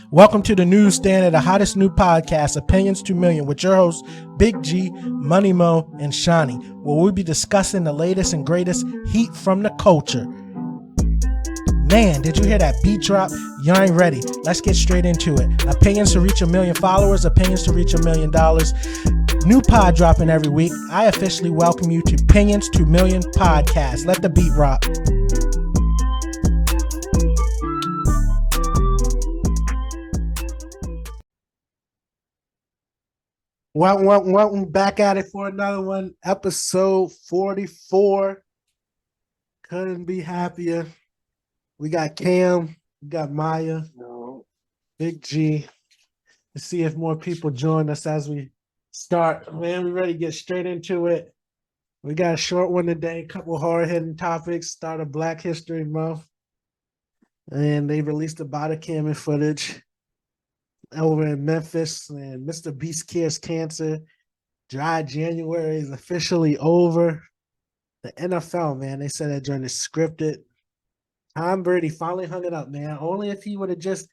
Welcome to the newsstand of the hottest new podcast, Opinions 2 Million, with your hosts, Big G, Money Mo, and Shawnee, where we'll be discussing the latest and greatest heat from the culture. Man, did you hear that beat drop? You ain't ready. Let's get straight into it. Opinions to reach 1 million followers, opinions to reach $1 million. New pod dropping every week. I officially welcome you to Opinions 2 Million podcast. Let the beat rock. Welcome back at it for another one. Episode 44. Couldn't be happier. We got Cam, we got Maya, Big G. Let's see if more people join us as we start. Man, we ready to get straight into it. We got a short one today, a couple hard-hitting topics. Start of Black History Month. And they released the body camera footage over in Memphis, and Mr. Beast cures cancer. Dry January is officially over. The NFL, man, they said that during the scripted. Tom Brady finally hung it up, man. Only if he would have just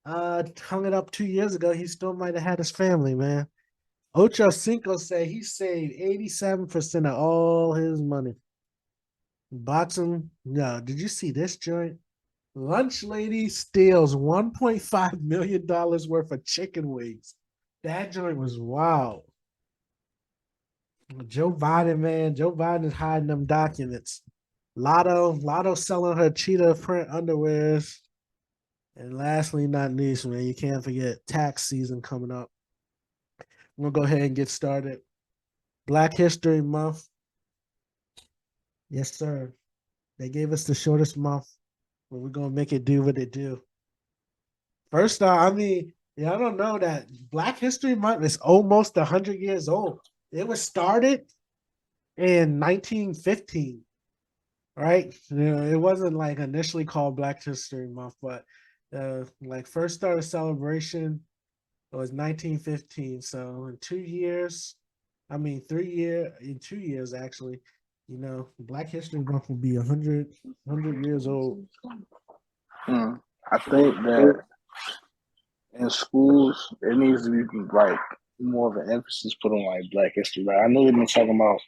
hung it up 2 years ago, he still might have had his family, man. Ocho Cinco said he saved 87% of all his money. Boxing, no. Did you see this joint? Lunch lady steals $1.5 million worth of chicken wings. That joint was wild. Joe Biden, man. Joe Biden is hiding them documents. Lotto selling her cheetah print underwears. And lastly, not least, man, you can't forget tax season coming up. I'm going to go ahead and get started. Black History Month. Yes, sir. They gave us the shortest month. But we're going to make it do what it do. First off, I don't know that Black History Month is almost 100 years old. It was started in 1915, right? It wasn't like initially called Black History Month, but first started celebration was 1915. So in 2 years, in 2 years actually, Black History Month will be 100 years old. I think that in schools, it needs to be like more of an emphasis put on like Black history. Like I know they've been talking about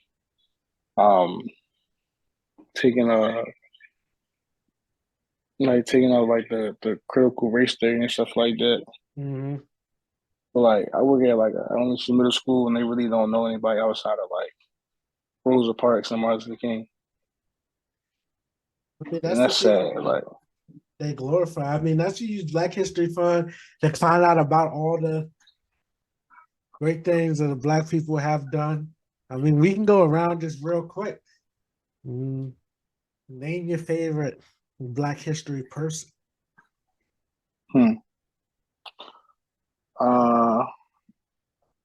taking out like the critical race theory and stuff like that. Mm-hmm. But like I work at like elementary middle school, and they really don't know anybody outside of like Rosa Parks and Martin Luther King. That's sad. Like they glorify. That's you use Black History Fund to find out about all the great things that the Black people have done. We can go around just real quick. Name your favorite Black History person.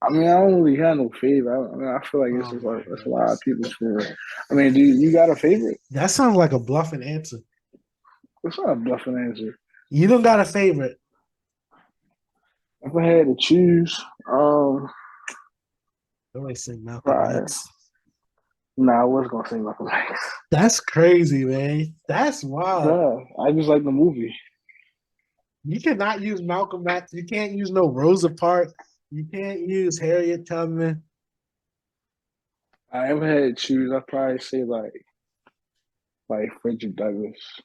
I don't really have no favorite. I feel like it's a lot of people's favorite. Do you got a favorite? That sounds like a bluffing answer. It's not a bluffing answer. You don't got a favorite. If I had to choose, don't say Malcolm X. Nah, I was gonna say Malcolm X. That's crazy, man. That's wild. Yeah, I just like the movie. You cannot use Malcolm X. You can't use no Rosa Parks. You can't use Harriet Tubman. I ever had to choose, I'd probably say like Frederick Douglass.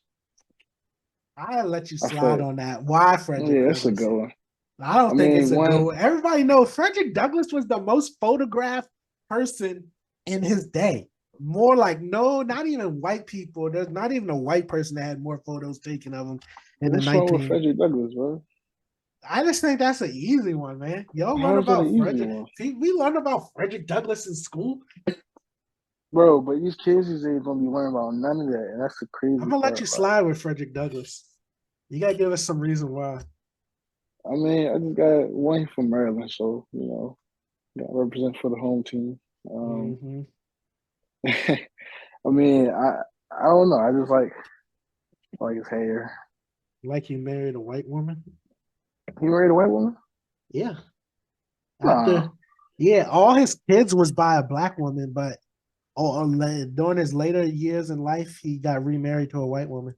I'll let you slide on that. Why Frederick Douglass? Yeah, that's a good one. I don't think it's a good one. Everybody knows Frederick Douglass was the most photographed person in his day. More like, not even white people. There's not even a white person that had more photos taken of him in the 19th. What's wrong with Frederick Douglass, bro? I just think that's an easy one, man. Y'all learn about Frederick. See, we learned about Frederick Douglass in school. Bro, but these kids ain't gonna be learning about none of that, and that's the crazy I'm gonna let you slide with Frederick Douglass. You gotta give us some reason why. I just got one from Maryland, so gotta represent for the home team. I don't know. I just like his hair. Like he married a white woman? He married a white woman? Yeah. All his kids was by a Black woman, but during his later years in life, he got remarried to a white woman.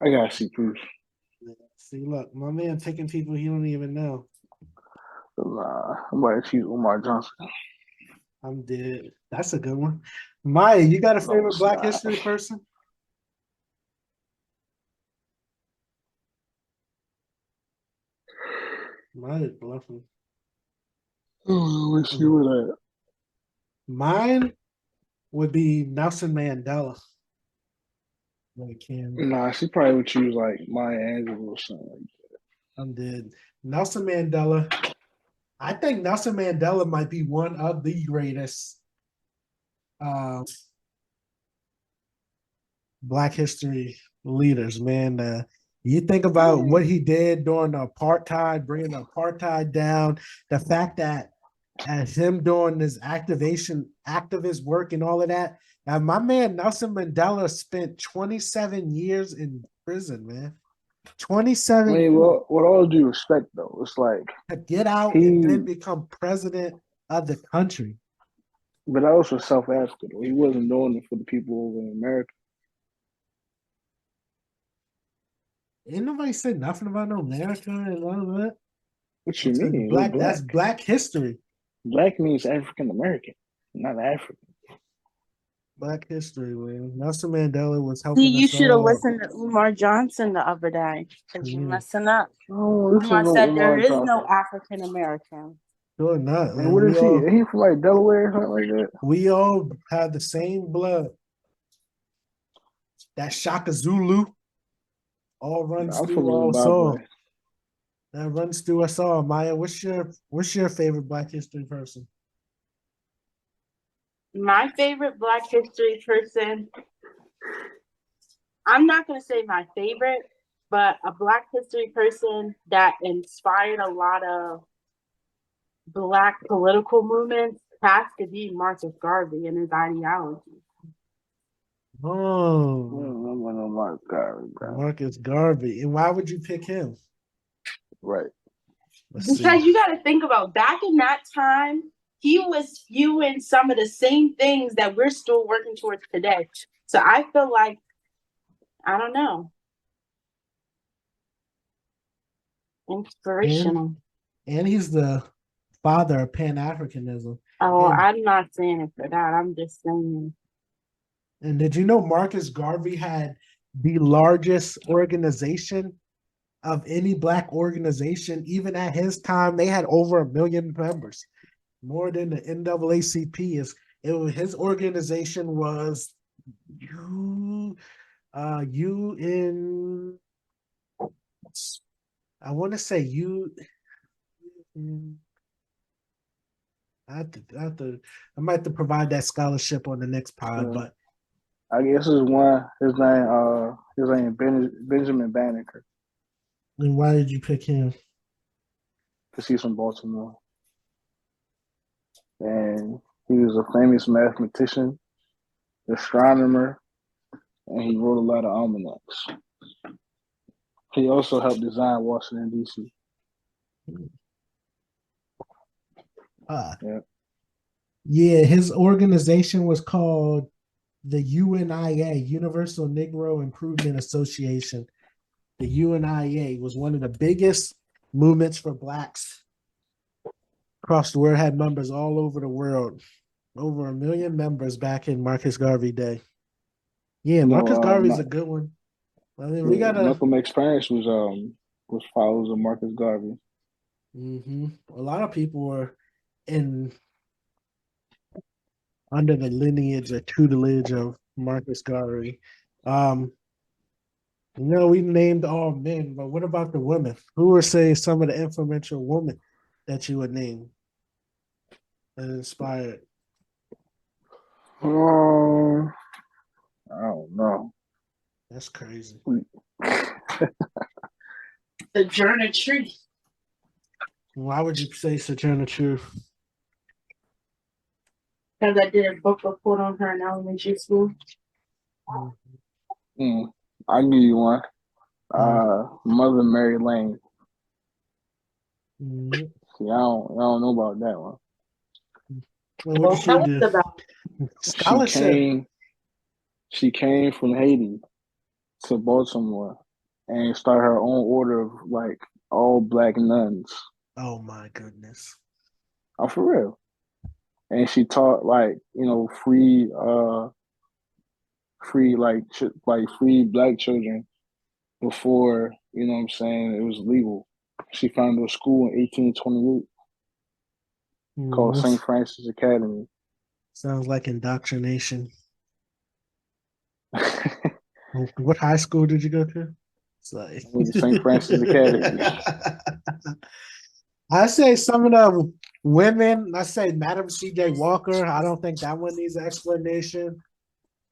I gotta see proof. See, look, my man picking people he don't even know. Nah, I'm about to choose Umar Johnson. I'm dead. That's a good one. Maya, you got a No, favorite it's Black not. History person? Maya's bluffing. Let's see what that. Mine would be Nelson Mandela. Really can. Nah, she probably would choose like Maya Angelou or something like that. I'm dead. Nelson Mandela. I think Nelson Mandela might be one of the greatest Black history leaders, man. You think about what he did during the apartheid, bringing the apartheid down, the fact that as him doing this activist work and all of that. And my man Nelson Mandela spent 27 years in prison, man. 27 I mean, years well, with all due respect, though, it's like to get out and he, then become president of the country. but that was for South Africa. Though. He wasn't doing it for the people over in America. Ain't nobody said nothing about no America and all of that. What you It's mean? We're black. That's black. Black history. Black means African American, not African. Black history, man. Nelson Mandela was See, helping you us should have all. listened to Umar Johnson the other day because you're Yeah. messing up. Oh, this is Umar no said there Umar is Johnson. no African American. Sure not, Man, man. what is he? Is he from like Delaware or something like that? We all have the same blood. That Shaka Zulu all runs I'm through from our soul. Zimbabwe. That runs through us all. Maya, what's your favorite Black history person? My favorite Black history person, I'm not going to say my favorite, but a Black history person that inspired a lot of Black political movements has to be Marcus Garvey and his ideology. Oh, Marcus Garvey. And why would you pick him? Right. Let's Because see. you got to think about back in that time, he was viewing some of the same things that we're still working towards today. So I feel like, I don't know, inspirational. And he's the father of Pan-Africanism. Oh, And, I'm not saying it for that. I'm just saying. and did you know Marcus Garvey had the largest organization of any Black organization? Even at his time, they had over 1 million members, more than the NAACP is. His organization was UN. I want to say you. I might have to provide that scholarship on the next pod, but I guess is one. His name Benjamin Banneker. And why did you pick him? Because he's from Baltimore, and he was a famous mathematician, astronomer, and he wrote a lot of almanacs. He also helped design Washington D.C. Yeah, his organization was called the UNIA, Universal Negro Improvement Association. The UNIA was one of the biggest movements for Blacks across the world, had members all over the world. Over 1 million members back in Marcus Garvey day. Yeah, Marcus Garvey's a good one. I mean, we gotta. Malcolm X parents was followers of Marcus Garvey. A lot of people were under the lineage or tutelage of Marcus Garvey. We named all men, but what about the women? Who would say some of the influential women that you would name that inspired? I don't know. That's crazy. Sojourner Truth. Why would you say Sojourner Truth? Because I did a book report on her in elementary school. I'll give you one. Mother Mary Lane. See, I don't know about that one. Well, what did she do? Scholarship. She came from Haiti to Baltimore and started her own order of like all black nuns. Oh my goodness. Oh, for real. And she taught like free like free black children before what I'm saying it was legal. She founded a school in 1828 called St. Mm, Francis Academy. sounds like indoctrination. I What high school did you go to? It's like went to St. Francis Academy. I say some of the women, I say Madam C.J. Walker. I don't think that one needs an explanation,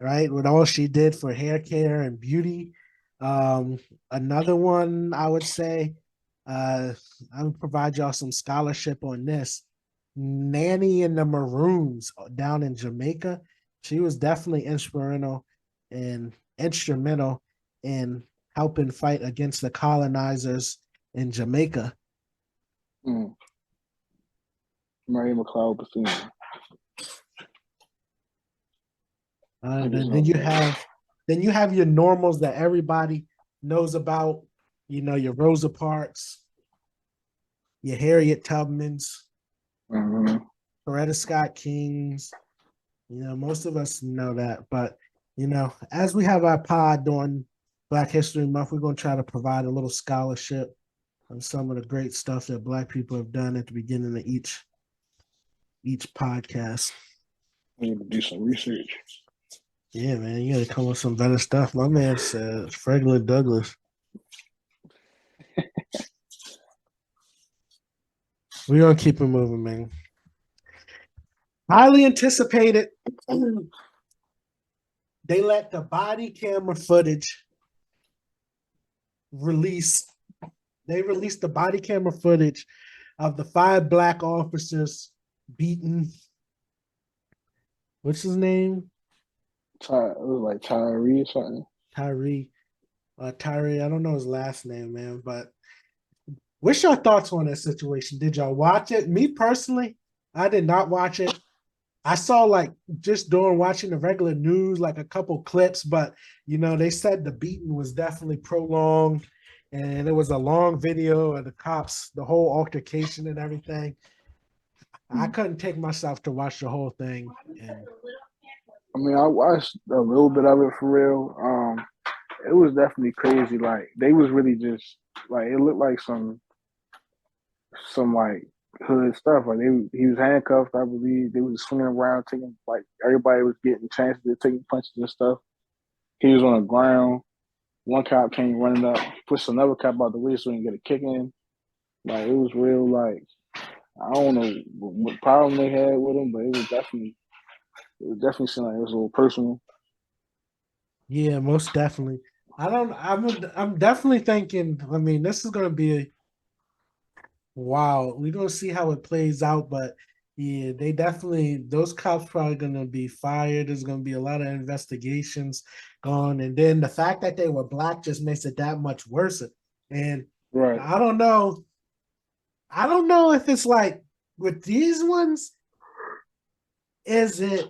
right? With all she did for hair care and beauty. Um, Another one I would say, I would provide y'all some scholarship on this. Nanny and the Maroons down in Jamaica. She was definitely instrumental in helping fight against the colonizers in Jamaica. Mm. Mary McLeod Bethune. Then you have your normals that everybody knows about. You know, your Rosa Parks, your Harriet Tubmans, Mm-hmm. Coretta Scott Kings. You know, most of us know that. But, you know, as we have our pod during Black History Month, we're going to try to provide a little scholarship on some of the great stuff that Black people have done at the beginning of each podcast. We need to do some research. Yeah, man, you got to come with some better stuff. My man said Frederick Douglass. We're going to keep it moving, man. Highly anticipated. They let the body camera footage release. They released the body camera footage of the 5 black officers beaten. What's his name? It was like Tyree or something. Tyree. Tyree, I don't know his last name, man, but what's your thoughts on that situation? Did y'all watch it? Me personally, I did not watch it. I saw like just during watching the regular news, like a couple clips, but you know, they said the beating was definitely prolonged and it was a long video of the cops, the whole altercation and everything. I couldn't take myself to watch the whole thing. And I mean, I watched a little bit of it for real. It was definitely crazy. Like they was really just like it looked like some like hood stuff. Like he was handcuffed, I believe. They was swinging around, taking like everybody was getting chances to taking punches and stuff. He was on the ground. One cop came running up, pushed another cop out the way so he can get a kick in. Like it was real. Like I don't know what problem they had with him, but it definitely seemed like it was a little personal. yeah, most definitely. I'm definitely thinking, I mean, this is gonna be a wow. We're gonna see how it plays out, but yeah, they definitely those cops probably gonna be fired. There's gonna be a lot of investigations going, and then the fact that they were black just makes it that much worse. And Right. I don't know. I don't know if it's like with these ones, is it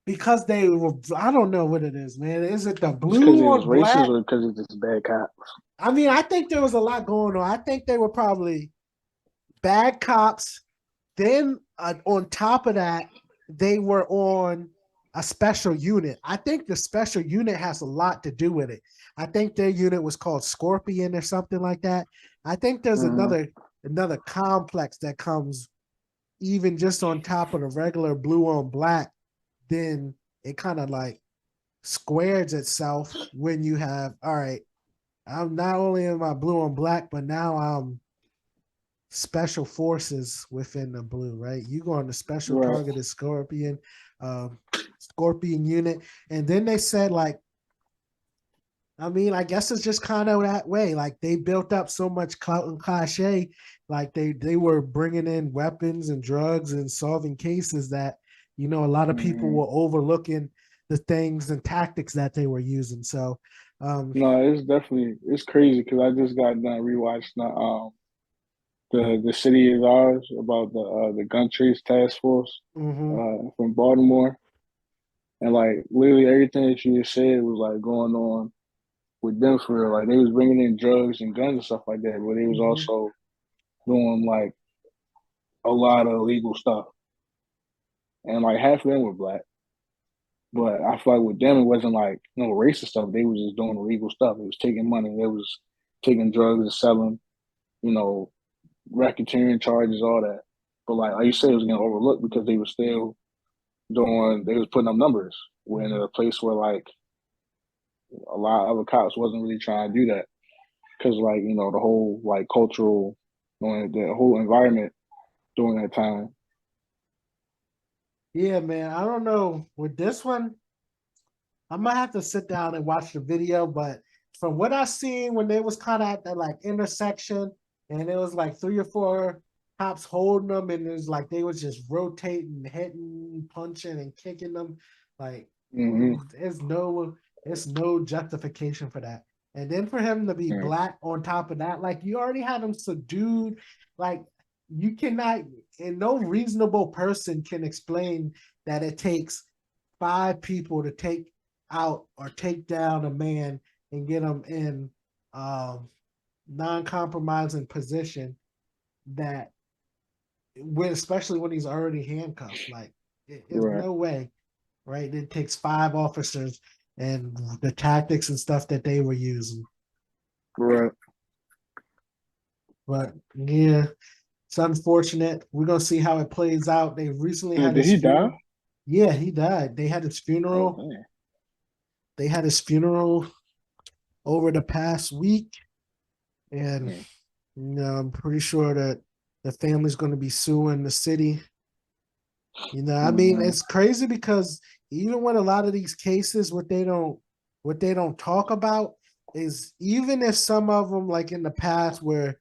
because they were I don't know what it is, man. Is it the Just because blue he was on racist black? or because he's just bad cops? I mean, I think there was a lot going on. I think they were probably bad cops. Then on top of that, they were on a special unit. I think the special unit has a lot to do with it. I think their unit was called Scorpion or something like that. I think there's Mm-hmm. another complex that comes even just on top of the regular blue on black. Then it kind of like squares itself when you have all right. I'm not only in my blue on black, but now I'm special forces within the blue, right? You go on the special Right. targeted um, Scorpion unit, and then they said like, I mean, I guess it's just kind of that way. Like they built up so much clout and cachet, like they were bringing in weapons and drugs and solving cases that you know a lot of people Mm-hmm. were overlooking the things and tactics that they were using. So, No, it's crazy because I just got done rewatching the City is Ours about the gun trace task force mhm. from Baltimore, and like literally everything that you just said was like going on with them for real. Like they was bringing in drugs and guns and stuff like that, but they was also doing like a lot of illegal stuff. And like half of them were black. But I feel like with them, it wasn't like no racist stuff. They was just doing illegal stuff. It was taking money. It was taking drugs and selling, you know, racketeering charges, all that. But like you said, it was getting overlooked because they were still doing. They was putting up numbers. We're in a place where like a lot of other cops wasn't really trying to do that because like the whole like cultural, the whole environment during that time. Yeah, man. I don't know. With this one, I might have to sit down and watch the video, but from what I seen when they was kind of at that like intersection, and it was like 3 or 4 cops holding them, and it was like they was just rotating, hitting, punching, and kicking them. Like it's no justification for that. And then for him to be black on top of that, like you already had him subdued. Like you cannot, and no reasonable person can explain that it takes 5 people to take out or take down a man and get him in non-compromising position that especially when he's already handcuffed. Like there's no way, right? It takes 5 officers and the tactics and stuff that they were using. Right. But yeah, it's unfortunate. We're gonna see how it plays out. They recently had Did he die? Yeah, he died. They had his funeral. Oh, they had his funeral over the past week, and I'm pretty sure that the family's going to be suing the city. I mean, it's crazy because even with a lot of these cases, what they don't talk about is even if some of them, like in the past, where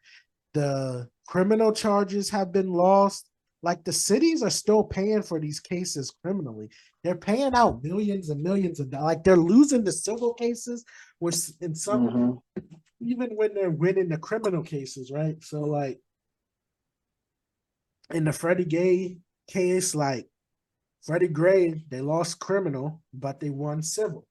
the criminal charges have been lost, like the cities are still paying for these cases criminally. They're paying out millions and millions of dollars. Like they're losing the civil cases, which in some even when they're winning the criminal cases, right? So like in the Freddie Gay case, like Freddie Gray, they lost criminal, but they won civil,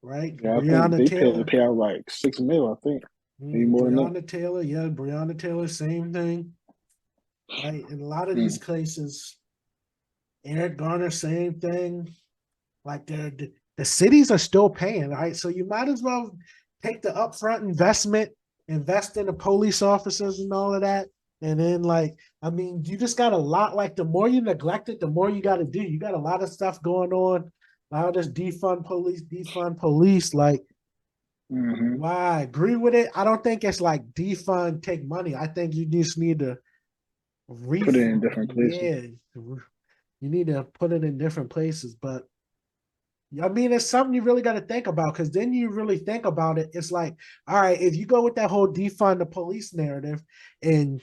right? Yeah, I think Breonna they Taylor pay out like $6 million. I think maybe more than that. Breonna Taylor, yeah, Breonna Taylor, same thing. Right. In a lot of these cases, Eric Garner, same thing. Like the cities are still paying, right? So you might as well take the upfront investment, invest in the police officers and all of that. And then I mean, you just got a lot, like the more you neglect it, the more you got to do. You got a lot of stuff going on. A lot of this defund police. Like, why I agree with it. I don't think it's like defund, take money. I think you just need to put it in different places. Yeah, you need to put it in different places. But I mean, it's something you really got to think about because then you really think about it. It's like, all right, if you go with that whole defund the police narrative and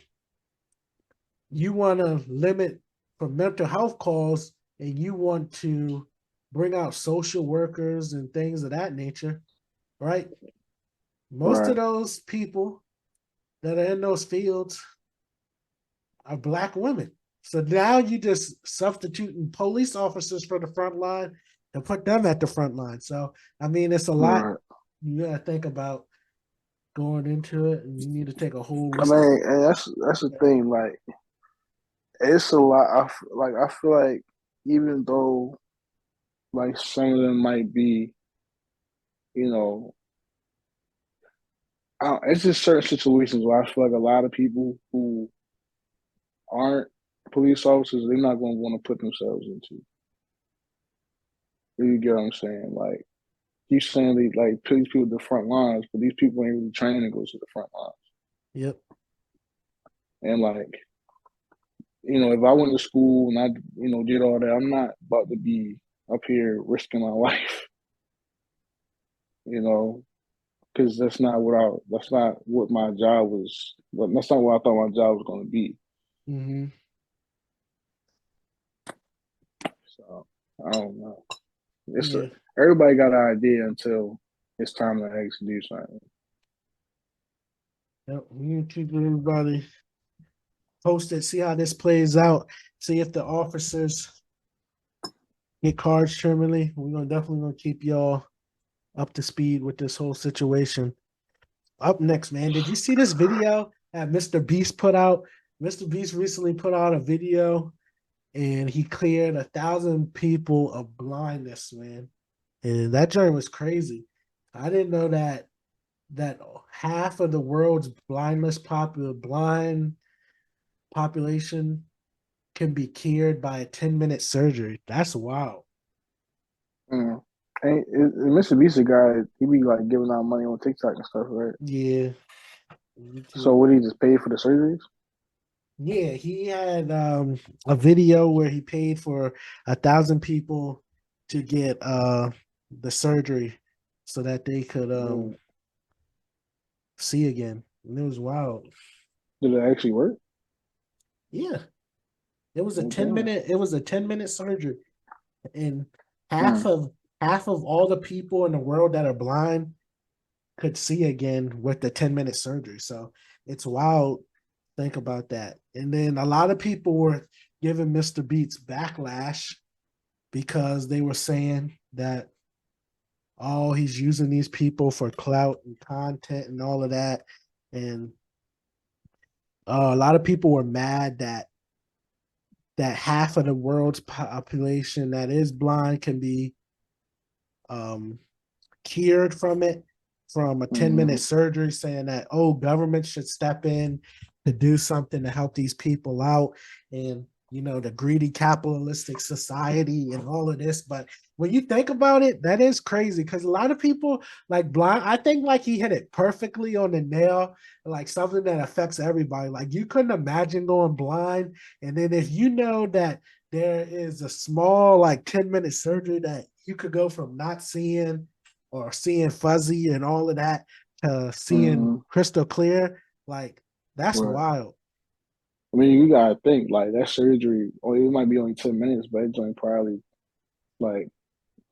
you want to limit for mental health calls and you want to bring out social workers and things of that nature, right? Most of those people that are in those fields are Black women. So now you just substituting police officers for the front line and put them at the front line. So I mean, it's a lot you gotta think about going into it, and you need to take a whole. I mean, and that's the thing. Like, it's a lot. I feel like even though like some of them might be, it's just certain situations where I feel like a lot of people who aren't police officers, they're not going to want to put themselves into. You get what I'm saying? Like, you saying they like put these people at the front lines, but these people ain't really trained to go to the front lines. Yep. And like, if I went to school and I, did all that, I'm not about to be up here risking my life. Because that's not what my job was. That's not what I thought my job was going to be. So I don't know. Everybody got an idea until it's time to actually do something. Yep, we need to keep everybody posted, see how this plays out, see if the officers get charged terminally. We're definitely gonna keep y'all up to speed with this whole situation. Up next, man, did you see this video that Mr. Beast put out? Mr. Beast recently put out a video and he cleared 1,000 people of blindness, man. And that journey was crazy. I didn't know that half of the world's blind population can be cured by a 10-minute surgery. That's wild. Mm. And Mr. Beast a guy, he be like giving out money on TikTok and stuff, right? Yeah. So would he just pay for the surgeries? Yeah, he had a video where he paid for 1,000 people to get the surgery so that they could see again. And it was wild. Did it actually work? Yeah. It was a Okay. 10-minute surgery. And Hmm. half of all the people in the world that are blind could see again with the 10-minute surgery. So it's wild. Think about that. And then a lot of people were giving Mr. Beats backlash because they were saying that, oh, he's using these people for clout and content and all of that. And a lot of people were mad that half of the world's population that is blind can be cured from it, from a 10-minute surgery, saying that, oh, government should step in to do something to help these people out. And the greedy capitalistic society and all of this. But when you think about it, that is crazy because a lot of people like blind. I think like he hit it perfectly on the nail, like something that affects everybody. Like you couldn't imagine going blind. And then if you know that there is a small like 10-minute surgery that you could go from not seeing or seeing fuzzy and all of that to seeing crystal clear, like that's Right. wild. I mean, you gotta think like that surgery, or it might be only 10 minutes, but it's only probably like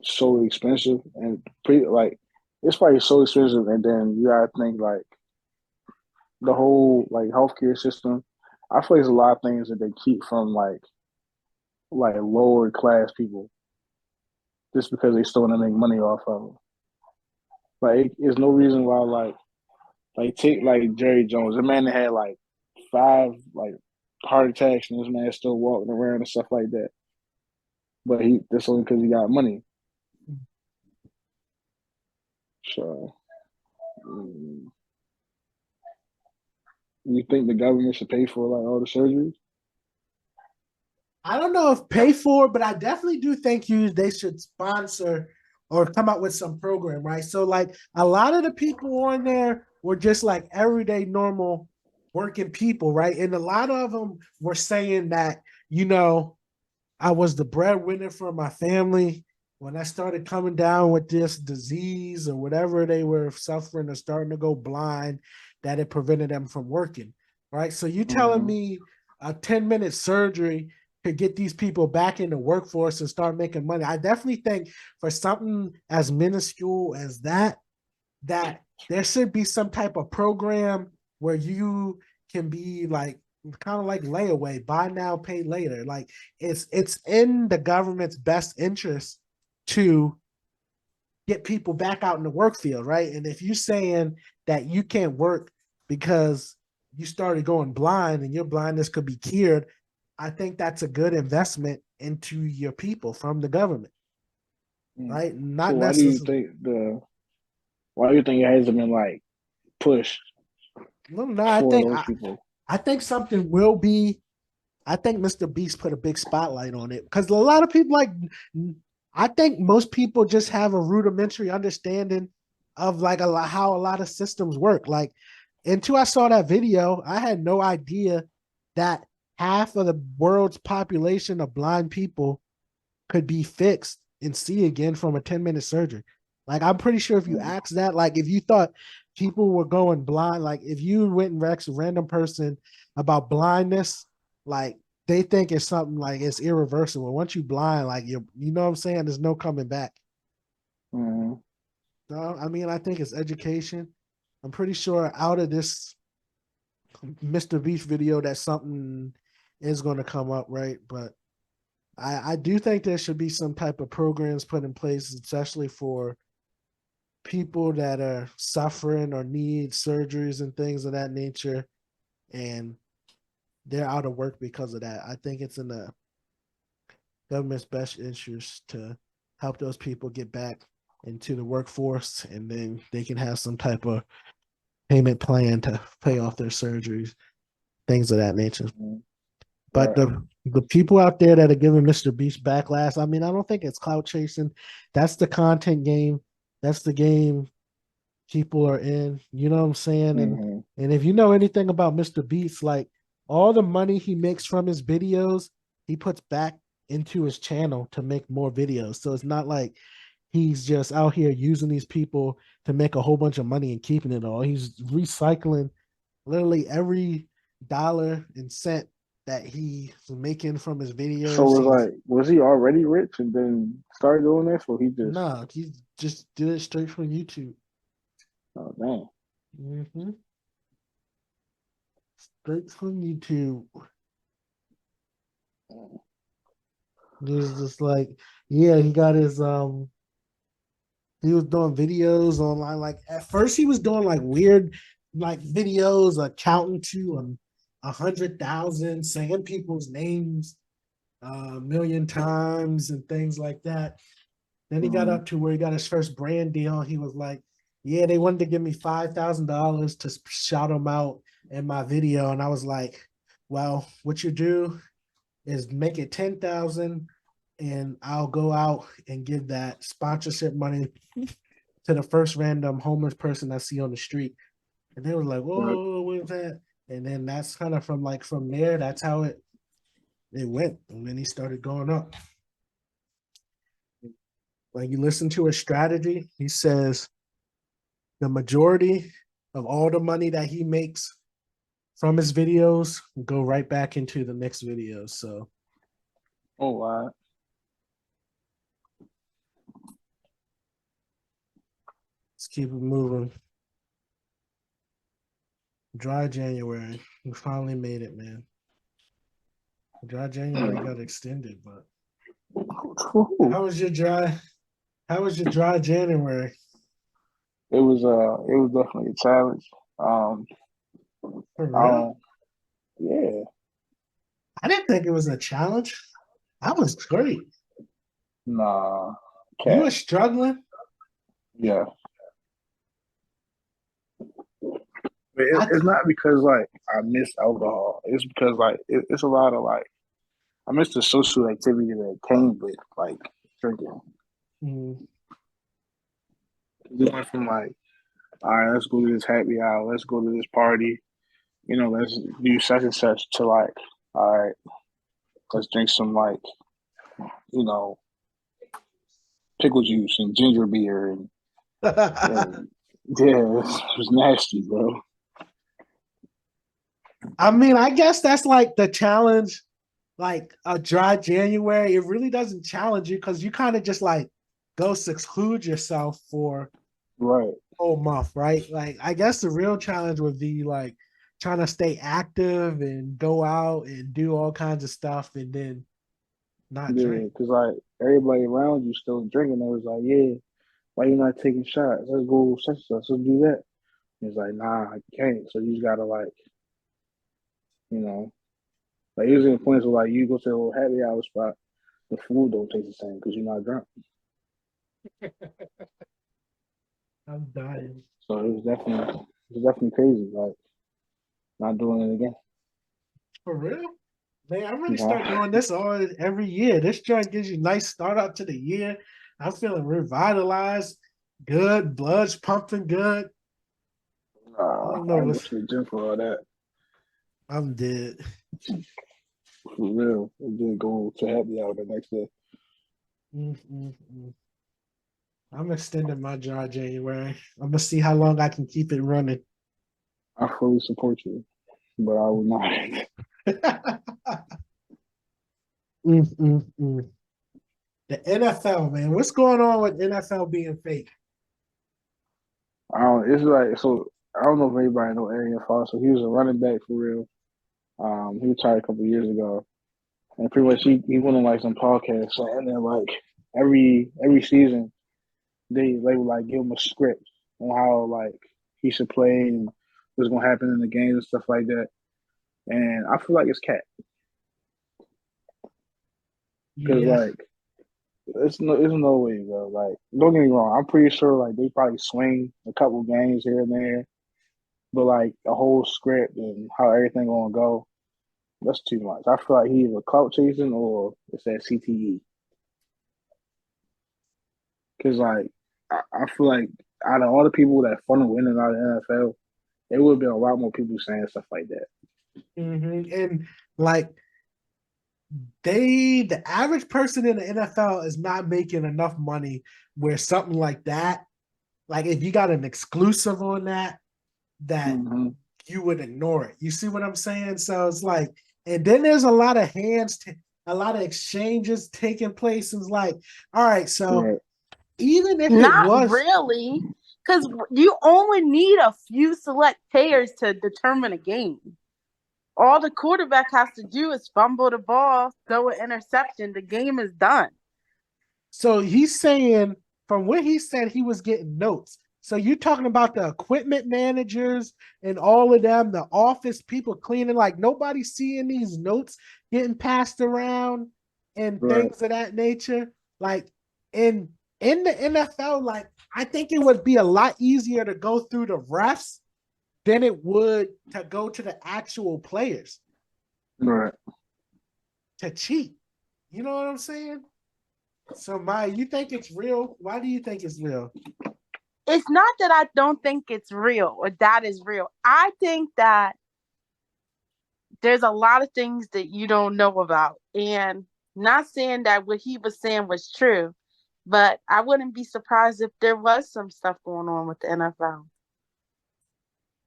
so expensive and it's probably so expensive. And then you gotta think like the whole like healthcare system. I feel like there's a lot of things that they keep from like lower class people just because they still want to make money off of them. Like, there's no reason why like take like Jerry Jones, a man that had like 5 like heart attacks, and this man is still walking around and stuff like that. But that's only because he got money. So, you think the government should pay for like all the surgeries? I don't know if pay for, but I definitely do think they should sponsor or come up with some program, right? So like a lot of the people on there were just like everyday normal working people, right? And a lot of them were saying that, I was the breadwinner for my family. When I started coming down with this disease or whatever they were suffering or starting to go blind, that it prevented them from working, right? So you telling me a 10-minute surgery could get these people back in the workforce and start making money? I definitely think for something as minuscule as that there should be some type of program where you can be like kind of like layaway, buy now, pay later. Like it's in the government's best interest to get people back out in the work field, right? And if you're saying that you can't work because you started going blind and your blindness could be cured, I think that's a good investment into your people from the government, right? So Not necessarily. why do you think it hasn't been like pushed Well, no, for those people? I think something will be. I think Mr. Beast put a big spotlight on it because a lot of people I think most people just have a rudimentary understanding of like how a lot of systems work. Like until I saw that video, I had no idea that half of the world's population of blind people could be fixed and see again from a 10-minute surgery. Like I'm pretty sure if you asked that, like if you thought people were going blind, like if you went and asked a random person about blindness, like they think it's something like it's irreversible. Once you blind, like you know what I'm saying? There's no coming back. So I mean, I think it's education. I'm pretty sure out of this Mr. Beast video that something is going to come up, right? But I do think there should be some type of programs put in place, especially for people that are suffering or need surgeries and things of that nature, and they're out of work because of that. I think it's in the government's best interest to help those people get back into the workforce, and then they can have some type of payment plan to pay off their surgeries, things of that nature. But Right. the people out there that are giving Mr. Beast backlash, I mean, I don't think it's clout chasing. That's the content game. That's the game people are in. You know what I'm saying? And if you know anything about Mr. Beast, like all the money he makes from his videos, he puts back into his channel to make more videos. So it's not like he's just out here using these people to make a whole bunch of money and keeping it all. He's recycling literally every dollar and cent that he's making from his So videos. it was like, was he already rich and then started doing this, or he just? No, he just did it straight from YouTube. Oh dang. Mm-hmm. Straight from YouTube. He's just like, yeah, he got his he was doing videos online. Like at first he was doing like weird like videos accounting to 100,000, saying people's names a million times and things like that. Then he got up to where he got his first brand deal. He was like, yeah, they wanted to give me $5,000 to shout them out in my video. And I was like, well, what you do is make it 10,000 and I'll go out and give that sponsorship money to the first random homeless person I see on the street. And they were like, whoa, what is that? And then that's kind of from there, that's how it went. And then he started going up. Like you listen to his strategy, he says the majority of all the money that he makes from his videos go right back into the next videos. So Oh wow. let's keep it moving. Dry January. We finally made it, man. Dry January got extended, but how was your dry? How was your dry January? It was definitely a challenge. For real? Um, yeah, I didn't think it was a challenge. I was great. nah, You cat, were struggling. yeah. But I it's not because like I miss alcohol. It's because like it's a lot of like I miss the social activity that came with like drinking. mm, We went from like, all right, let's go to this happy hour, let's go to this party, let's do such and such to like, all right, let's drink some like, you know, pickle juice and ginger beer and yeah, it was nasty, bro. I mean, I guess that's like the challenge, like a dry January. It really doesn't challenge you because you kind of just like go seclude yourself for Right. a whole month, right? Like, I guess the real challenge would be like trying to stay active and go out and do all kinds of stuff and then not Yeah, drink. because like everybody around you still drinking. They was like, yeah, why you not taking shots? Let's go such and such. Let's do that. And it's like, nah, I can't. So you just gotta like, you know, like usually the points where like you go to a little happy hour spot, the food don't taste the same because you're not drunk. I'm dying. So it was definitely crazy. Like not doing it again. For real? Man, I'm You gonna know? start doing this all every year. This joint gives you a nice start out to the year. I'm feeling revitalized, good, blood's pumping good. I Nah, don't I know ain't go what's to the gym for all that. I'm dead. For real. I did go to happy hour the next day. Mm-mm-mm. I'm extending my dry January. I'm gonna see how long I can keep it running. I fully support you, but I would not. Mm-mm-mm. The NFL, man. What's going on with NFL being fake? I don't. It's like so. I don't know if anybody know Arian Foster. He was a running back for real. He retired a couple years ago, and pretty much he went on like some podcast, and then like every season they would like give him a script on how like he should play and what's gonna happen in the game and stuff like that. And I feel like it's cat because Yeah. like it's no way, bro. Like don't get me wrong, I'm pretty sure like they probably swing a couple games here and there, but like a whole script and how everything gonna go, that's too much. I feel like he either clout chasing or it's that CTE. Because like I feel like out of all the people that funnel in and out of the NFL, there would be a lot more people saying stuff like that. And like the average person in the NFL is not making enough money where something like that, like if you got an exclusive on that you would ignore it. You see what I'm saying? So it's like, and then there's a lot of a lot of exchanges taking place. It's like, all right, so Right. even if it Not was really, because you only need a few select players to determine a game. All the quarterback has to do is fumble the ball, throw an interception. The game is done. so he's saying from what he said he was getting notes. So you're talking about the equipment managers and all of them, the office people cleaning, like nobody's seeing these notes getting passed around and Right. things of that nature. Like in the NFL, like I think it would be a lot easier to go through the refs than it would to go to the actual players Right. to cheat. You know what I'm saying? So Maya, you think it's real? Why do you think it's real? It's not that I don't think it's real or that is real. I think that there's a lot of things that you don't know about. And not saying that what he was saying was true, but I wouldn't be surprised if there was some stuff going on with the NFL.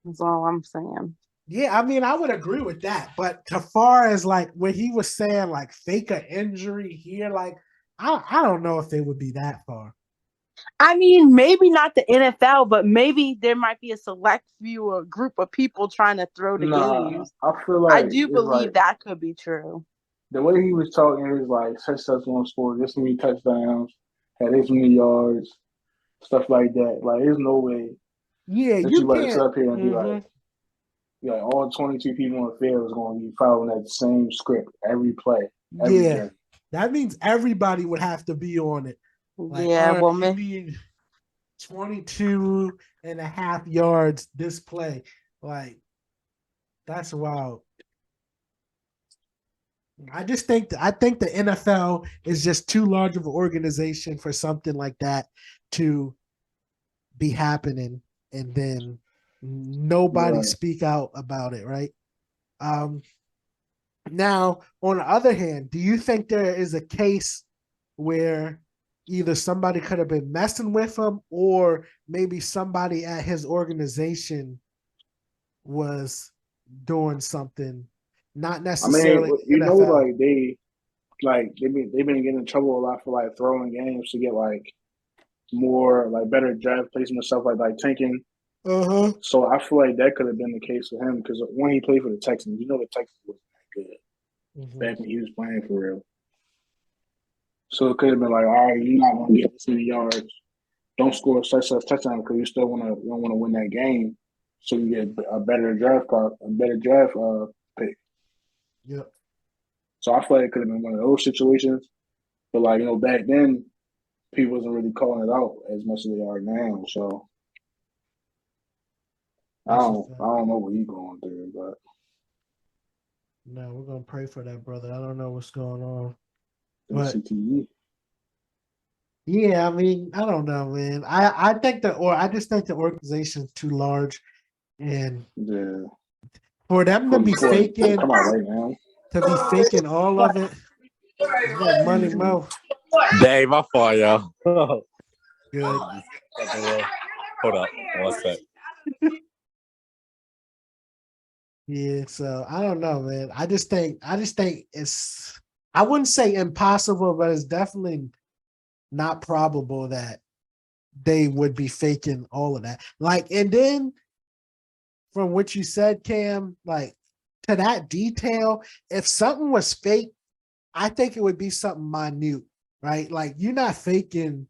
That's all I'm saying. Yeah, I mean, I would agree with that. But to far as like what he was saying, like fake an injury here, like I don't know if they would be that far. I mean, maybe not the NFL, but maybe there might be a select few or group of people trying to throw the games. I feel I like do it's like believe that could be true. the way he was talking is like such one score, this many touchdowns, had this many yards, stuff like that. Like there's no way Yeah, that you you about to sit can't. up here and be like, yeah, all 22 people on the field is going to be following that same script every play, every Yeah, game. that means everybody would have to be on it. Like, Yeah, all right, well, you need 22 and a half yards this play. Like, that's wild. I think the NFL is just too large of an organization for something like that to be happening and then nobody Right. speak out about it, right? Um Now, on the other hand, do you think there is a case where either somebody could have been messing with him or maybe somebody at his organization was doing something, not I mean, necessarily you the know, NFL? they've been getting in trouble a lot for like throwing games to get like more like better draft placement and stuff like tanking. Uh-huh. So I feel like that could have been the case for him because when he played for the Texans, you know the Texans wasn't that good back when he was playing for real. So it could have been like, all right, you're not gonna get this many yards. Don't score such touchdown because you still don't want to win that game. So you get a better draft pick. Yep. So I feel like it could have been one of those situations. But like back then, people wasn't really calling it out as much as they are now. So I don't know what he's going through, but no, we're gonna pray for that brother. I don't know what's going on. the But CTE. yeah, I mean, I don't know, man. I just think the organization's too large, and Yeah. for them to be faking, Come on right now. all of it, is that money mo. Dave, my fault, y'all. Good. Hold up. One sec. Yeah, so I don't know, man. I just think it's, I wouldn't say impossible, but it's definitely not probable that they would be faking all of that. Like, and then from what you said, Cam, like to that detail, if something was fake, I think it would be something minute, right? Like you're not faking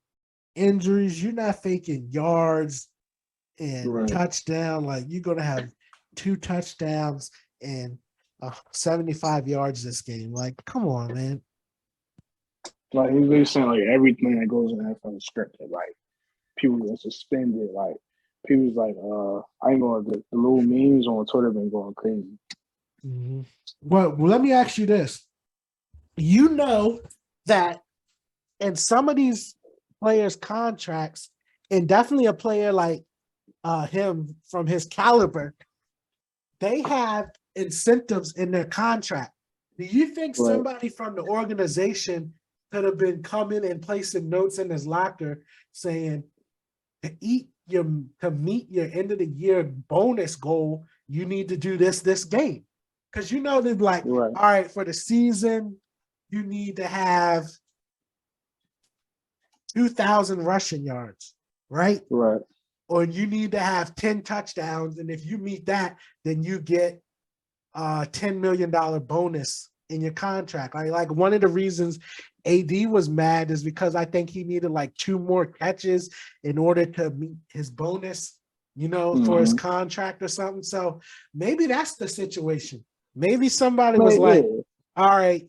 injuries. You're not faking yards and Right. touchdown. Like you're gonna have 2 touchdowns and 75 yards this game. Like, come on, man. Like he's really saying like everything that goes in the NFL is scripted. Like people get suspended. Like people's like, I ain't gonna the little memes on Twitter been going crazy. Mm-hmm. Well, let me ask you this. You know that in some of these players' contracts, and definitely a player like him from his caliber, they have incentives in their contract. Do you think Right. somebody from the organization could have been coming and placing notes in his locker saying to meet your end of the year bonus goal, you need to do this game? Because you know they're like, Right. all right, for the season, you need to have 2,000 rushing yards, right? Right. Or you need to have 10 touchdowns. And if you meet that, then you get a $10 million bonus in your contract. Like one of the reasons AD was mad is because I think he needed like 2 more catches in order to meet his bonus, for his contract or something. So maybe that's the situation. Maybe somebody was like, all right,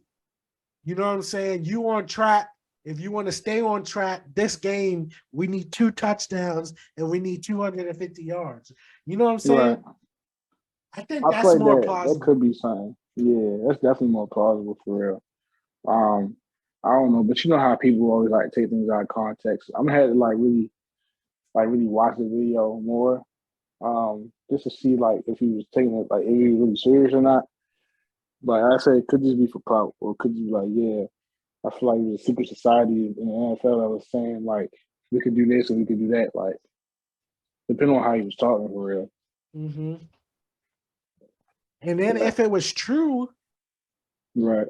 you know what I'm saying? You on track. If you want to stay on track, this game, we need 2 touchdowns and we need 250 yards. You know what I'm saying? Right. I think I that's feel like more that plausible. could be something. Yeah, that's definitely more plausible for real. I don't know, but you know how people always like take things out of context. I'm gonna have to really watch the video more, just to see like if he was taking it, like if he was really serious or not. But I say it could just be for clout, or it could just be like, yeah, I feel like there's a secret society in the NFL that was saying like we could do this and we could do that, like depending on how he was talking for real. Mm-hmm. And then if it was true, right,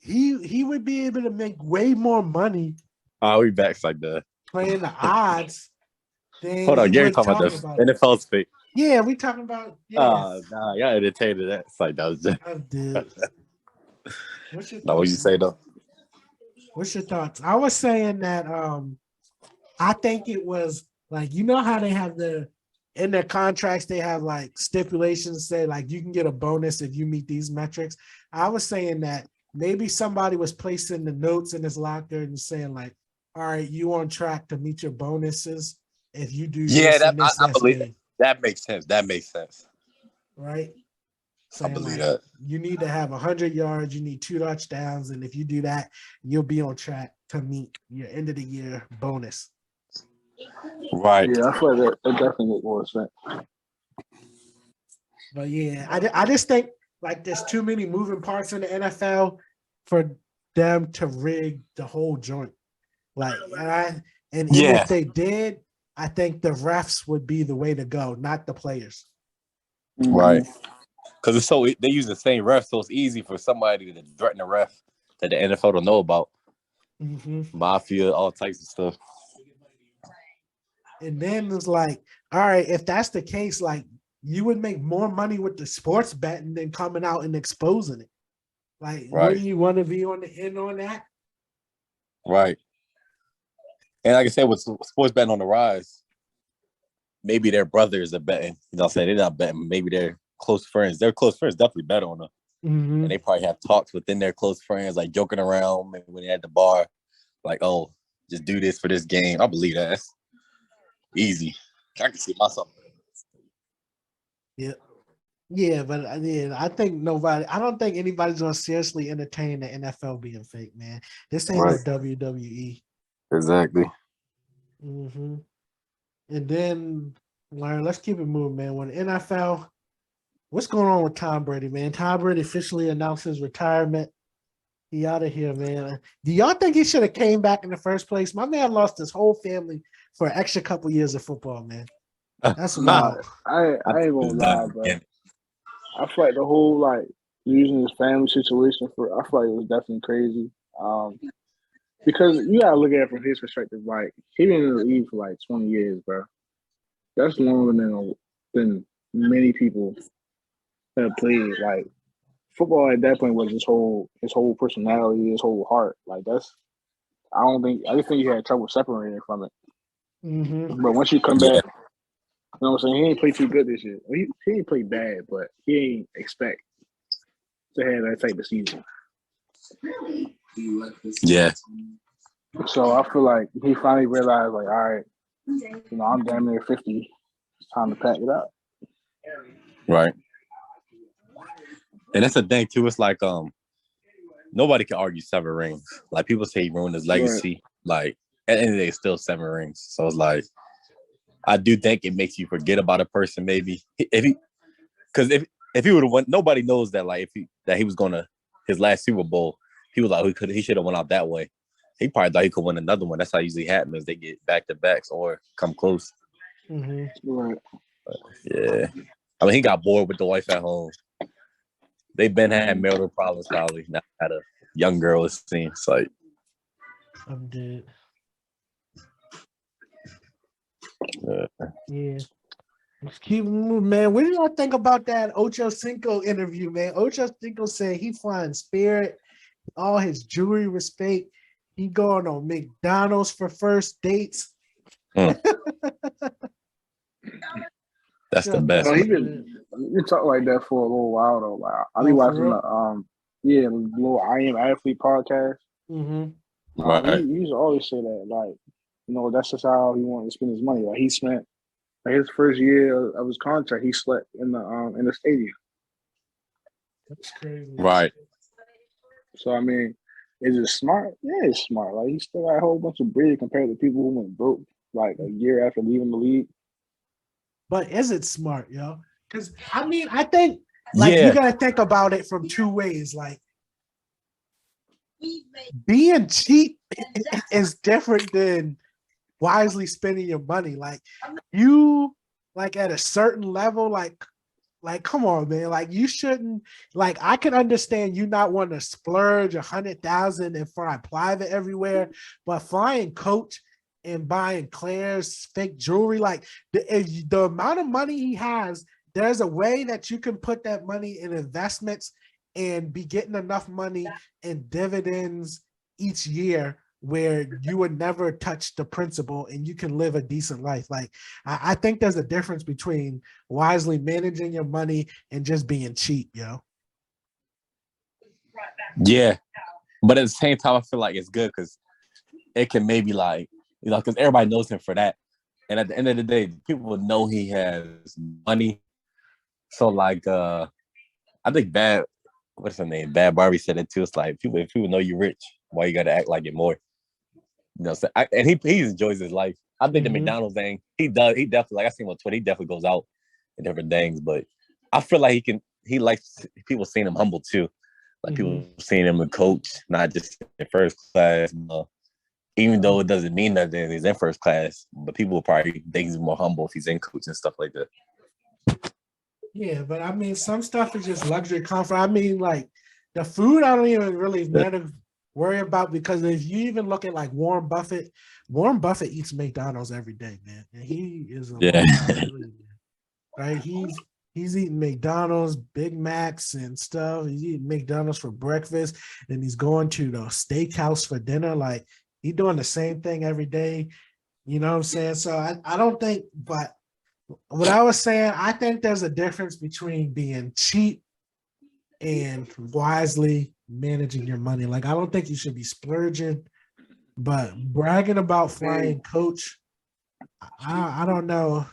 he would be able to make way more money. We back like that. Playing the odds. Hold on, Gary talking about the NFL speak. Yeah, we talking about. Nah, y'all entertained that. It's like that was just. What's your thoughts? No, what you say though? What's your thoughts? I was saying that I think it was like, you know how they have in their contracts, they have like stipulations say like you can get a bonus if you meet these metrics. I was saying that maybe somebody was placing the notes in his locker and saying like, all right, you on track to meet your bonuses if you do this and this. I believe that makes sense. That makes sense. Right? I believe that. You need to have 100 yards, you need 2 touchdowns, and if you do that, you'll be on track to meet your end of the year bonus. Right. Yeah, I feel like that definitely makes more sense. But yeah, I just think like there's too many moving parts in the NFL for them to rig the whole joint. Like, if they did, I think the refs would be the way to go, not the players. Right. Because it's they use the same ref, so it's easy for somebody to threaten a ref that the NFL don't know about. Mm-hmm. Mafia, all types of stuff. And then it's like, all right, if that's the case, like you would make more money with the sports betting than coming out and exposing it. Like, wouldn't you want to be on the end on that? Right. And like I said, with sports betting on the rise, maybe their brothers are betting. You know what I'm saying? They're not betting. Maybe they're close friends. Their close friends definitely bet on them. Mm-hmm. And they probably have talks within their close friends, like joking around maybe when they're at the bar, like, oh, just do this for this game. I believe that. That's easy. I can see myself. Yeah. Yeah, but I think I don't think anybody's gonna seriously entertain the NFL being fake, man. This ain't no WWE. Exactly. Mm-hmm. And then let's keep it moving, man. When NFL, what's going on with Tom Brady, man? Tom Brady officially announced his retirement. He out of here, man. Do y'all think he should have came back in the first place? My man lost his whole family for an extra couple years of football, man. That's wild. I ain't gonna lie, bro. I feel like the whole using his family situation I feel like it was definitely crazy. Because you gotta look at it from his perspective. Like he been in the league for 20 years, bro. That's longer than many people have played. Like football at that point was his whole personality, his whole heart. Like I just think he had trouble separating from it. Mm-hmm. But once you come Yeah. back, you know what I'm saying? He ain't played too good this year. He ain't played bad, but he ain't expect to have that type of season. Yeah. So I feel like he finally realized, like, all right, I'm damn near 50. It's time to pack it up. Right. And that's the thing too. It's like nobody can argue 7 rings. Like people say he ruined his legacy. Right. Like at the end of the day, it's still 7 rings. So it's like I do think it makes you forget about a person maybe if he would have won. Nobody knows that like if he was gonna his last Super Bowl, he was like he should have went out that way. He probably thought he could win another one. That's how it usually happens. They get back to backs or come close. Mm-hmm. Right. Yeah. I mean, he got bored with the wife at home. They've been had marital problems probably. Now had a young girl, it seems like. I'm dead. Yeah. Yeah. Let's keep moving, man. What do y'all think about that Ocho Cinco interview, man? Ocho Cinco said he flying Spirit, all his jewelry was fake. He going on McDonald's for first dates. That's the best. He been talk like that for a little while though. Like, I be watching the little I Am Athlete podcast. Mm-hmm. Right. He used to always say that, like, that's just how he wanted to spend his money. Like he spent his first year of his contract, he slept in the stadium. That's crazy. Right. So I mean, is it smart? Yeah, it's smart. Like he still got a whole bunch of bread compared to people who went broke like a year after leaving the league. But is it smart, yo? Because I mean, I think you gotta think about it from 2 ways. Like being cheap is different than wisely spending your money. Like you like at a certain level, like come on, man. Like you shouldn't like I can understand you not wanting to splurge 100,000 and fly private everywhere, but flying coach and buying Claire's fake jewelry, like the amount of money he has, there's a way that you can put that money in investments and be getting enough money in dividends each year where you would never touch the principal and you can live a decent life. Like I think there's a difference between wisely managing your money and just being cheap, yo. Yeah. But at the same time, I feel like it's good because it can maybe like, because everybody knows him for that. And at the end of the day, people know he has money. So like I think what's her name? Bad Barbie said it too. It's like if people know you're rich, why you gotta act like it more? So and he enjoys his life. I think the McDonald's thing, he definitely, like I seen on Twitter, he definitely goes out and different things, but I feel like he likes people seeing him humble too. Like people seeing him a coach, not just in first class. Even though it doesn't mean nothing, he's in first class, but people will probably think he's more humble if he's in coach and stuff like that. Yeah, but I mean, some stuff is just luxury comfort. I mean, like the food, I don't even really worry about because if you even look at like Warren Buffett eats McDonald's every day, man, and he is right. He's eating McDonald's, Big Macs and stuff. He's eating McDonald's for breakfast, and he's going to the steakhouse for dinner. Like he's doing the same thing every day. You know what I'm saying? So I don't think, but what I was saying, I think there's a difference between being cheap and wisely managing your money. Like I don't think you should be splurging, but bragging about flying coach, I don't know.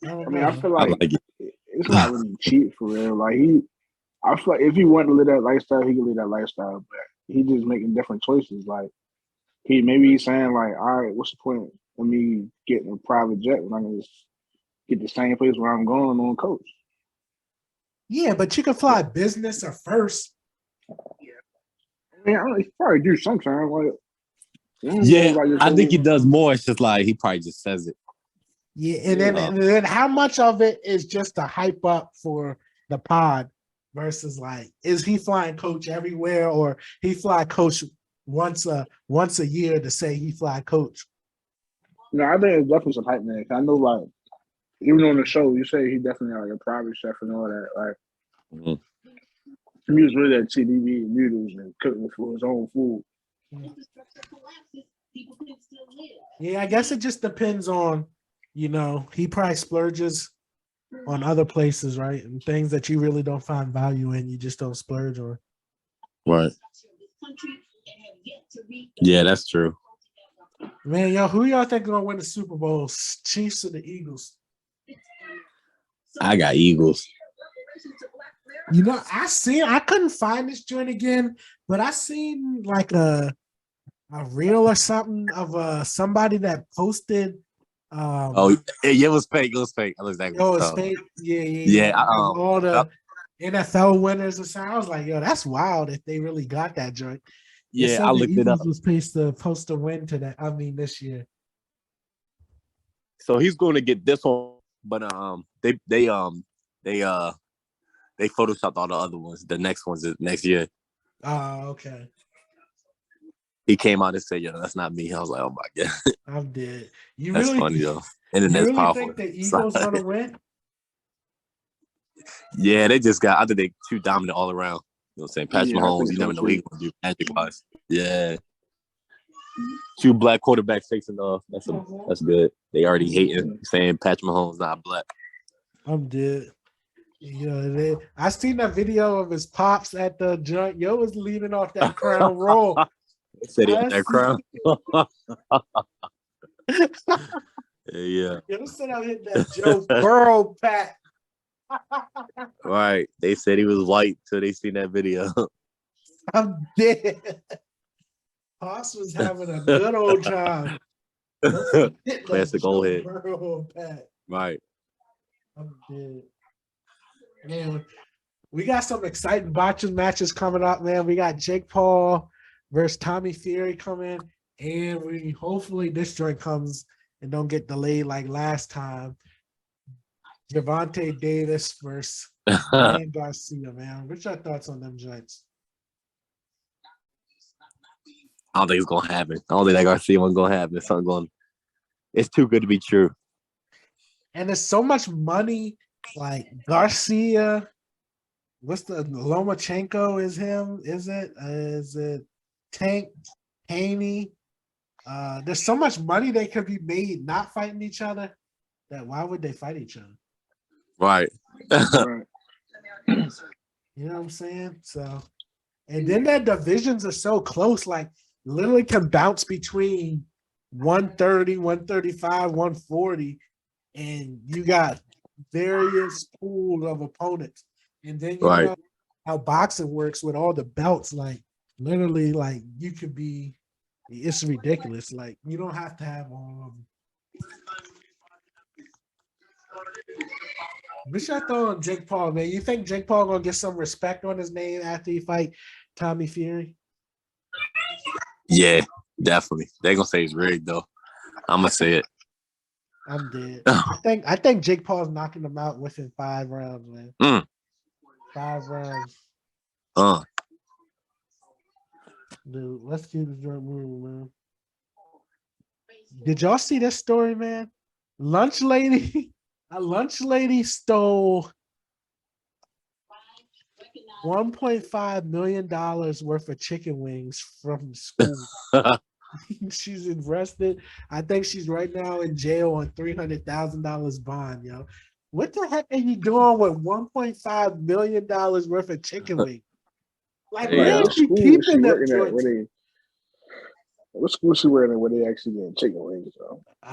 I feel like it's not really cheap for real. Like I feel like if he wanted to live that lifestyle, he could live that lifestyle, but he just making different choices. Like he's saying like, all right, what's the point of me getting a private jet when I can just get the same place where I'm going on coach? Yeah, but you can fly business or first. I mean, he probably do sometimes. Like, I think he does more. It's just like he probably just says it. Yeah, and then how much of it is just to hype up for the pod versus like, is he flying coach everywhere or he fly coach once a year to say he fly coach? No, I think it's definitely some hype, man. I know, like, even on the show, you say he definitely like a private chef and all that. Like, he was really at TDB and noodles and cooking for his own food. Yeah, I guess it just depends on, he probably splurges on other places, right? And things that you really don't find value in, you just don't splurge on. Right. Yeah, that's true. Man, yo, who y'all think gonna win the Super Bowl? Chiefs or the Eagles? I got Eagles. I couldn't find this joint again, but I seen like a reel or something of somebody that posted. Oh, yeah, it was fake. It was fake. I was like, it's fake. Yeah. Yeah, Of all the NFL winners or something. I was like, yo, that's wild if they really got that joint. yeah, I looked it up. Was supposed to win today. I mean, this year. So he's going to get this one, but they photoshopped all the other ones. The next ones is next year. Oh, okay. He came out and said, "Yo, that's not me." I was like, "Oh my god, I'm dead." that's funny though." And then that's really powerful. Think the Eagles gonna win? Yeah, they just got. I think they too dominant all around. You know what I'm saying? Patrick Mahomes, you so never know what he's gonna do magic wise. Yeah. 2 black quarterbacks facing off. That's good. They already hating, saying Patrick Mahomes not black. I'm dead. I seen that video of his pops at the joint. Yo was leaning off that crown roll. They said he had that crown. Yeah. Yo said I hit that Joe Burrow pat. Right. They said he was white till they seen that video. I'm dead. Pops was having a good old time. Classic old head. Right. I'm dead. Man, we got some exciting boxing matches coming up, man. We got Jake Paul versus Tommy Fury coming, and hopefully this joint comes and don't get delayed like last time. Gervonta Davis versus Ryan Garcia, man. What's your thoughts on them joints? I don't think it's gonna happen. I don't think that Garcia one's gonna happen. It's too good to be true. And there's so much money. Like Garcia, what's the Lomachenko is him? Is it Tank Haney? There's so much money they could be made not fighting each other. That why would they fight each other? Right. Right. You know what I'm saying? So, and then their divisions are so close, like literally can bounce between 130, 135, 140, and you got various pools of opponents. And then you know how boxing works with all the belts, like literally, like you could be, it's ridiculous. Like you don't have to have all of them. What's your thought on Jake Paul, man? You think Jake Paul gonna get some respect on his name after he fight Tommy Fury? Yeah, definitely. They're gonna say he's rigged though. I'm gonna say it. I'm dead. I think Jake Paul's knocking him out within 5 rounds, man. 5 rounds. Dude, let's keep the joint moving, man. Did y'all see this story, man? A lunch lady stole $1.5 million worth of chicken wings from school. She's arrested. I think she's right now in jail on $300,000 bond, yo. What the heck are you doing with $1.5 million worth of chicken wings? Like, where is she keeping them joints? What school she working at where they actually getting chicken wings?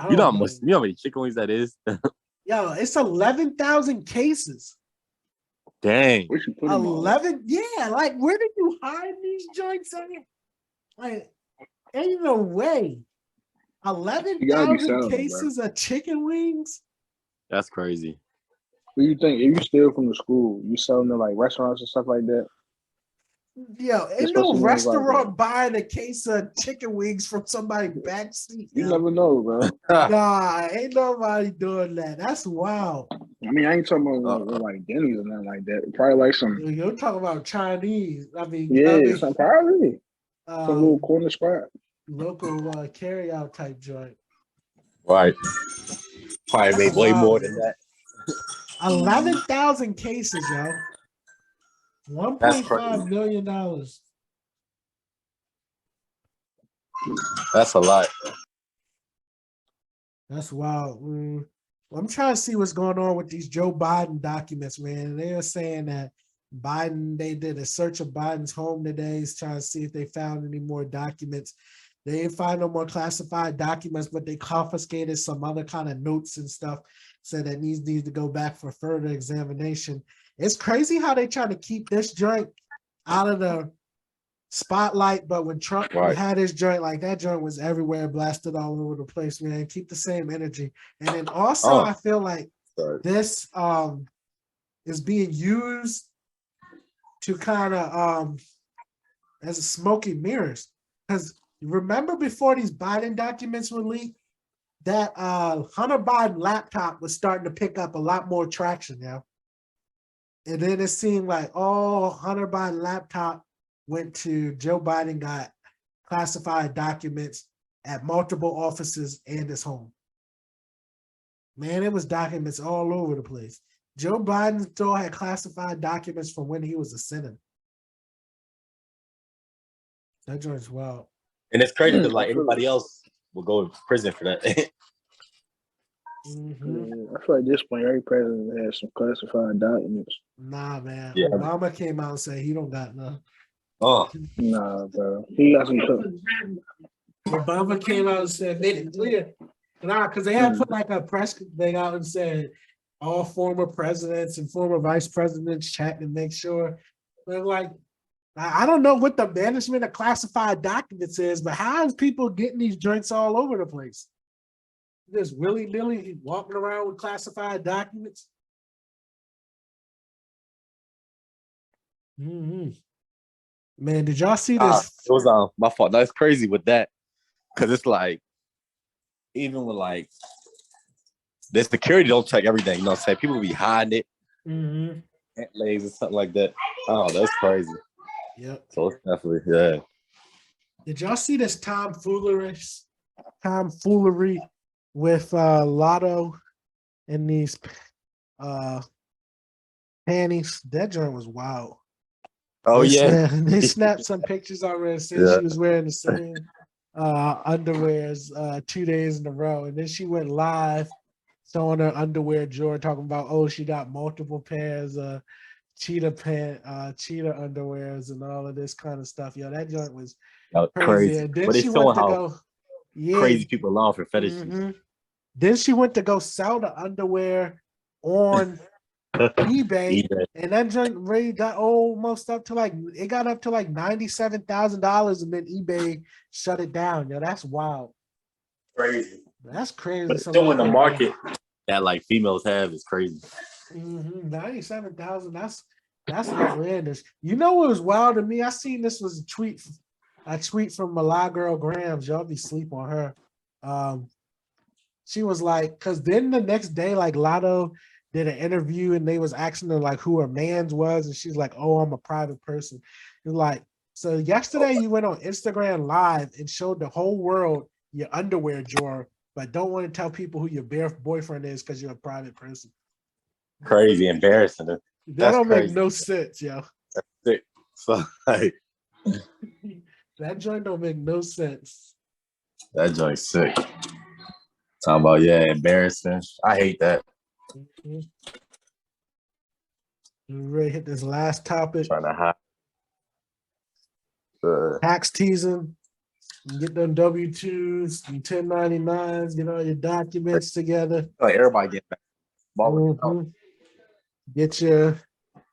You know how many chicken wings that is? Yo, it's 11,000 cases. Dang. 11? Yeah, like where did you hide these joints at? Like, ain't no way. 11,000 cases of chicken wings? That's crazy. What do you think? If you steal from the school, you sell them to like restaurants and stuff like that? Yo, ain't no restaurant buying a case of chicken wings from somebody's backseat. You never know, bro. Nah, ain't nobody doing that. That's wild. I mean, I ain't talking about like Denny's or nothing like that. Probably like some. You're talking about Chinese. Some probably some little corner spot, local carry-out type joint. Right. Probably made way more than that. 11,000 cases, yo. $1.5 million. That's a lot. That's wild. I'm trying to see what's going on with these Joe Biden documents, man. They are saying that they did a search of Biden's home today. He's trying to see if they found any more documents. They didn't find no more classified documents, but they confiscated some other kind of notes and stuff. Said that needs to go back for further examination. It's crazy how they try to keep this joint out of the spotlight, but when Trump had his joint, like that joint was everywhere, blasted all over the place, man. Keep the same energy. And then also I feel like this is being used to kind of as a smoky mirrors. Because remember before these Biden documents were leaked, that Hunter Biden laptop was starting to pick up a lot more traction, yeah. And then it seemed like, Hunter Biden laptop went to Joe Biden, got classified documents at multiple offices and his home. Man, it was documents all over the place. Joe Biden still had classified documents from when he was a senator. That joint's wild. And it's crazy because like everybody else will go to prison for that. Mm-hmm. I feel like at this point, every president has some classified documents. Nah, man. Yeah. Obama came out and said he don't got none. Nah, bro. He got some. Obama came out and said, made it clear. Nah, because they had put like a press thing out and said all former presidents and former vice presidents check and make sure. They're like, I don't know what the management of classified documents is, but how is people getting these joints all over the place? Just willy-nilly walking around with classified documents. Mm-hmm. Man, did y'all see this? It was my fault. That's crazy with that. Because it's like, even with like, the security don't check everything. You know what I'm saying? People be hiding it. Ant legs or something like that. Oh, that's crazy. Yep. So it's definitely, yeah. Did y'all see this tomfoolery with Lotto and these panties? That joint was wild. Oh, yeah. They snapped some pictures already since she was wearing the same underwears 2 days in a row. And then she went live showing her underwear drawer, talking about, she got multiple pairs of cheetah underwears and all of this kind of stuff. Yo, that joint was crazy. And then she went to go crazy people along for fetishes. Mm-hmm. Then she went to go sell the underwear on eBay, and that joint really got almost up to like $97,000, and then eBay shut it down. Yo, that's wild. Crazy. That's crazy. But still in the market that like females have is crazy. 97,000. That's outlandish. You know what was wild to me? I seen this was a tweet from Mala Girl Grams. Y'all be sleep on her. She was like, because then the next day, like Lotto did an interview and they was asking her like who her man's was, and she's like, I'm a private person. It's like, so yesterday you went on Instagram Live and showed the whole world your underwear drawer, but don't want to tell people who your boyfriend is because you're a private person. Crazy, embarrassing. That don't make no sense, yo. That's sick. So like, that joint don't make no sense. That joint's sick. Talking about embarrassing. I hate that. We ready to hit this last topic. Trying to hide. Tax teasing. Get them W-2s and 1099s. Get all your documents together. Like everybody get back. Get your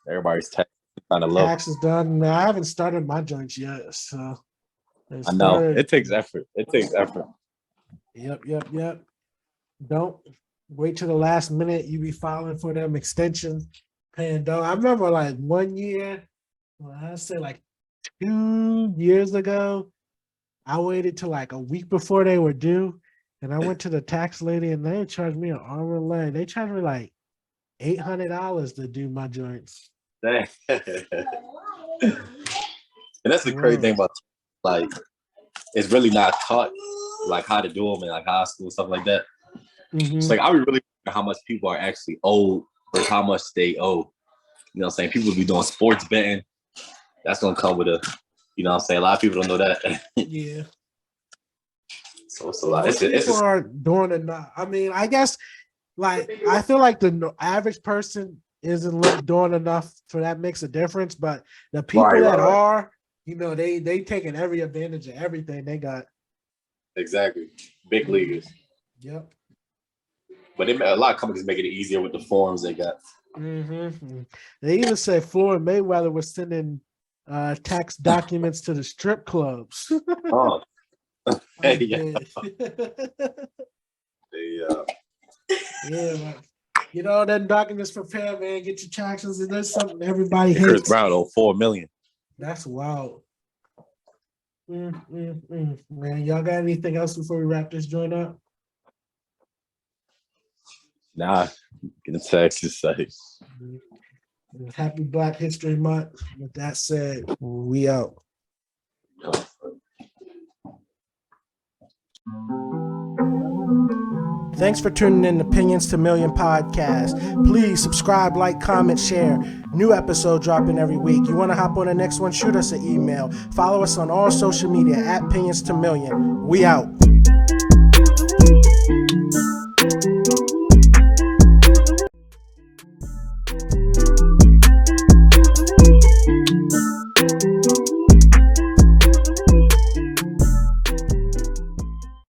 everybody's taxes done. Now, I haven't started my joints yet, so I know it takes effort. Yep. Don't wait till the last minute. You be filing for them extensions, paying dough. I remember like 1 year, I say like 2 years ago, I waited till like a week before they were due, and I went to the tax lady and they charged me an arm and leg. They charged me like $800 to do my joints. Dang. And that's the crazy thing about like it's really not taught like how to do them in like high school, stuff like that. It's like I would really know how much people are actually owed versus how much they owe. You know what I'm saying? People will be doing sports betting. That's gonna come with a, you know what I'm saying? A lot of people don't know that. Yeah. So it's a lot. Most It's people are doing enough. I mean, I guess like I feel like the average person isn't doing enough for that makes a difference, but the people Right, that right. are, they taking every advantage of everything they got. exactly big leaguers. Yep. But a lot of companies making it easier with the forms they got. Mm-hmm. They even said Floyd Mayweather was sending tax documents to the strip clubs. Oh, I yeah. did. Yeah. Yeah, man. Them documents prepared, man. Get your taxes, and there's something everybody Chris hates. Brown owed $4 million. That's wild. Man, y'all got anything else before we wrap this joint up? Nah, get the taxes safe. Happy Black History Month. With that said, we out. Thanks for tuning in to Opinions to Million podcast. Please subscribe, like, comment, share. New episode dropping every week. You want to hop on the next one? Shoot us an email. Follow us on all social media at Opinions to Million. We out.